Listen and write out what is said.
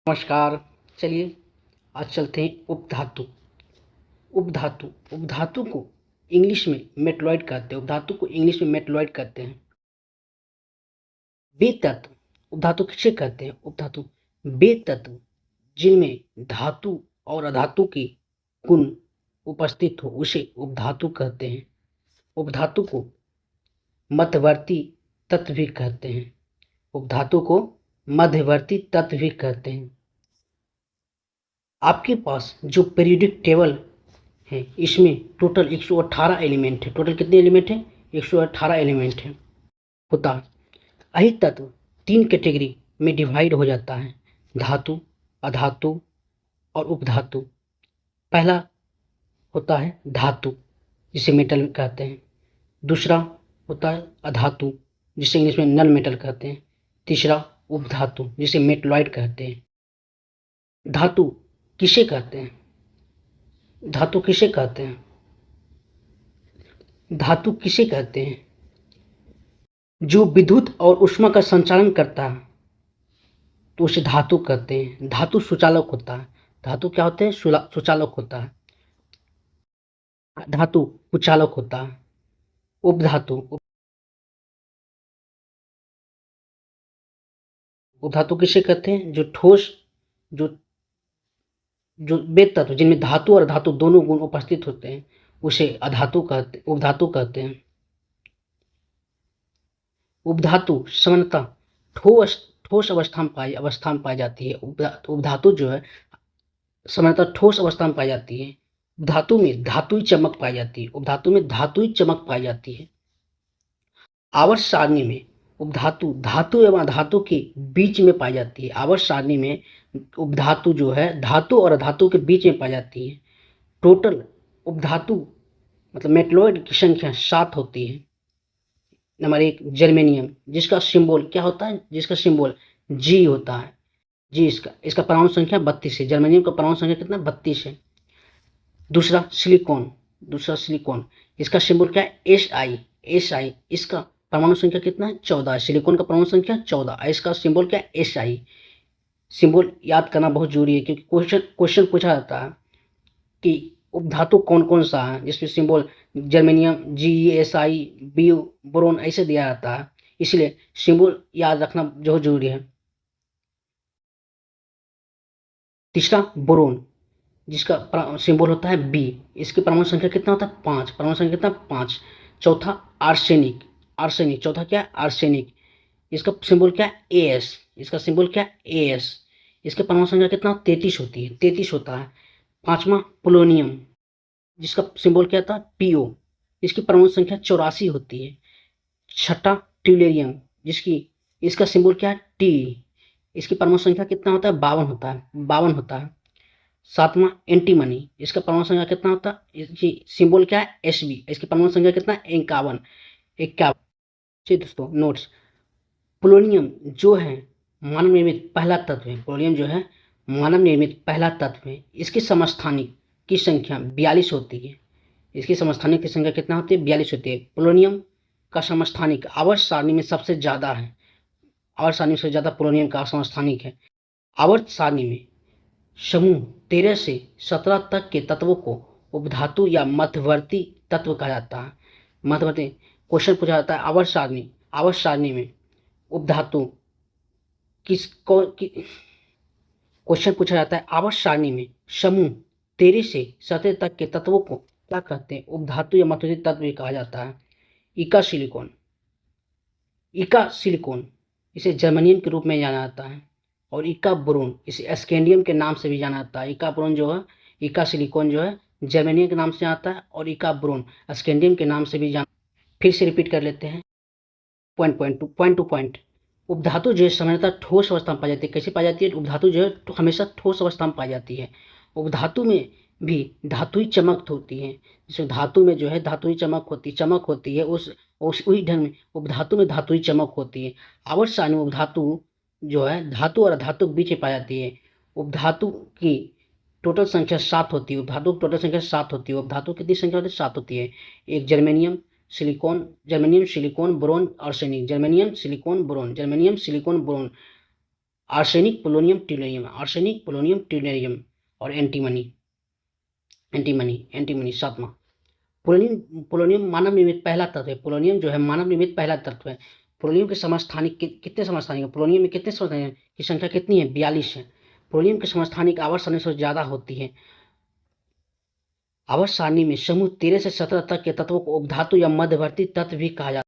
नमस्कार। चलिए आज चलते हैं उपधातु। उपधातु को इंग्लिश में मेटलॉइड कहते हैं। उपधातु को इंग्लिश में मेटलॉइड कहते हैं। वे तत्व उपधातु किसे कहते हैं? उपधातु वे तत्व जिनमें धातु और अधातु के गुण उपस्थित हो उसे उपधातु कहते हैं। उपधातु को मध्यवर्ती तत्व भी कहते हैं। उपधातु को मध्यवर्ती तत्व भी कहते हैं। आपके पास जो पीरियोडिक टेबल है इसमें टोटल 118 एलिमेंट है। टोटल कितने एलिमेंट हैं? 118 एलिमेंट है होता है। यही तत्व 3 कैटेगरी में डिवाइड हो जाता है: धातु, अधातु और उपधातु। पहला होता है धातु जिसे मेटल कहते हैं। दूसरा होता है अधातु जिसे इंग्लिश में नल मेटल कहते हैं। तीसरा उपधातु जिसे मेटलॉइड कहते हैं। धातु किसे कहते हैं? धातु किसे कहते हैं? धातु किसे कहते हैं? जो विद्युत और ऊष्मा का संचालन करता है तो उसे धातु कहते हैं। धातु सुचालक होता है। धातु क्या होते हैं? सुचालक होता है। धातु कुचालक होता है। उपधातु किसे कहते हैं? जो ठोस जो जो वे तत्व जिनमें धातु और धातु दोनों गुण उपस्थित होते हैं उसे उपधातु कहते हैं। उपधातु सामान्यतः ठोस अवस्था में पाई जाती है। उपधातु जो है सामान्यतः ठोस अवस्था में पाई जाती है। धातु में धातुई चमक पाई जाती है। उपधातु में धातुई चमक पाई जाती है। आवर्त सारणी में उपधातु धातु एवं अधातु के बीच में पाई जाती है। आवर्त सारणी में उपधातु जो है धातु और अधातु के बीच में पाई जाती है। टोटल उपधातु मतलब मेटलॉइड की संख्या 7 होती है। नंबर 1 जर्मेनियम, जिसका सिंबल क्या होता है? जिसका सिंबल जी होता है। जी इसका परमाणु संख्या 32 है। जर्मेनियम का परमाणु संख्या कितना? 32 है। दूसरा सिलिकॉन, इसका सिंबल क्या है? SI, इसका परमाणु संख्या कितना है? 14 है। सिलिकॉन का परमाणु संख्या 14 है। इसका सिंबल क्या है? SI। सिंबल याद करना बहुत जरूरी है क्योंकि क्वेश्चन पूछा जाता है कि उपधातु कौन कौन सा है जिसमें symbol germanium GeSi, B, boron ऐसे दिया जाता है, इसलिए सिंबल याद रखना बहुत जरूरी है। तीसरा बोरोन, जिसका सिंबल होता है B, इसकी परमाणु संख्या कितना होता है? 5। परमाणु संख्या कितना? 5। चौथा आर्सेनिक, चौथा क्या है? आर्सेनिक, इसका सिंबल क्या है? AS। इसका सिंबल क्या है? AS। इसके परमाणु संख्या कितना? 33 होती है। 33 होता है। पांचवा पोलोनियम, जिसका सिंबल क्या था? PO। इसकी परमाणु संख्या 84 होती है। छठा ट्यूलेरियम, इसका सिंबल क्या है? T। इसकी परमाणु संख्या कितना होता है? 52 होता है। सातवां एंटीमनी, इसका परमाणु संख्या कितना होता है? इसकी सिंबल क्या है? SB। इसकी परमाणु संख्या कितना है? 51। जी दोस्तों नोट्स, पोलोनियम जो है मानव निर्मित पहला तत्व है। पोलोनियम जो है मानव निर्मित पहला तत्व है। इसकी समस्थानिक की संख्या 42 होती है। इसकी समस्थानिक की संख्या कितना होती है? 42 होती है। पोलोनियम का समस्थानिक आवर्त सारणी में सबसे ज़्यादा है। आवर्त सारणी में सबसे ज़्यादा पोलोनियम का समस्थानिक है। आवर्त सारणी में समूह 13 से 17 तक के तत्वों को उपधातु या मध्यवर्ती तत्व कहा जाता है। मध्यवर्ती क्वेश्चन पूछा जाता है आवर्त सारणी में उपधातु क्वेश्चन पूछा जाता है आवर्त सारणी में समूह 13 से 17 तक के तत्वों को क्या कहते हैं? उपधातु या मध्यवर्ती तत्व भी कहा जाता है। इका सिलिकॉन इसे जर्मेनियम के रूप में जाना जाता है। और इका बोरोन इसे स्कैंडियम के नाम से भी जाना जाता है। इका बोरोन जो है, इका सिलिकॉन जो है जर्मेनियम के नाम से आता है और इका बोरोन स्कैंडियम के नाम से भी जाना। फिर से रिपीट कर लेते हैं पॉइंट टू पॉइंट। उपधातु जो है सामान्यतः ठोस अवस्था में पाई जाती है। कैसे पाई जाती है? उपधातु जो है हमेशा ठोस अवस्था में पाई जाती है। उपधातु में भी धातुई चमक होती है। जैसे धातु में जो है धातुई चमक होती है उस वही ढंग में उपधातु में धातुई चमक होती है। आवर्त सारणी में उपधातु जो है धातु और अधातु के बीच में पाई जाती है। उपधातु की टोटल संख्या 7 होती है। उपधातु की टोटल संख्या 7 होती है। उपधातु कितनी संख्या होती है? 7 होती है। एक germanium, silicon, boron, arsenic. Germanium, silicon, boron. Arsenic, polonium, tellurium, arsenic, polonium, tellurium और एंटीमनी, एंटीमनी 7वां। पोलोनियम मानव निर्मित पहला तत्व है। पोलोनियम जो है मानव निर्मित पहला तत्व है। पोलोनियम के समस्थानिक कितने समस्थानिक है? पोलोनियम में कितने समस्थानिक की संख्या कितनी है? 42 है। पोलोनियम की समस्थानिक आवर्त सारणी से ज़्यादा होती है। आवर्त सारणी में समूह 13 से 17 तक के तत्वों को उपधातु या मध्यवर्ती तत्व भी कहा जाता है।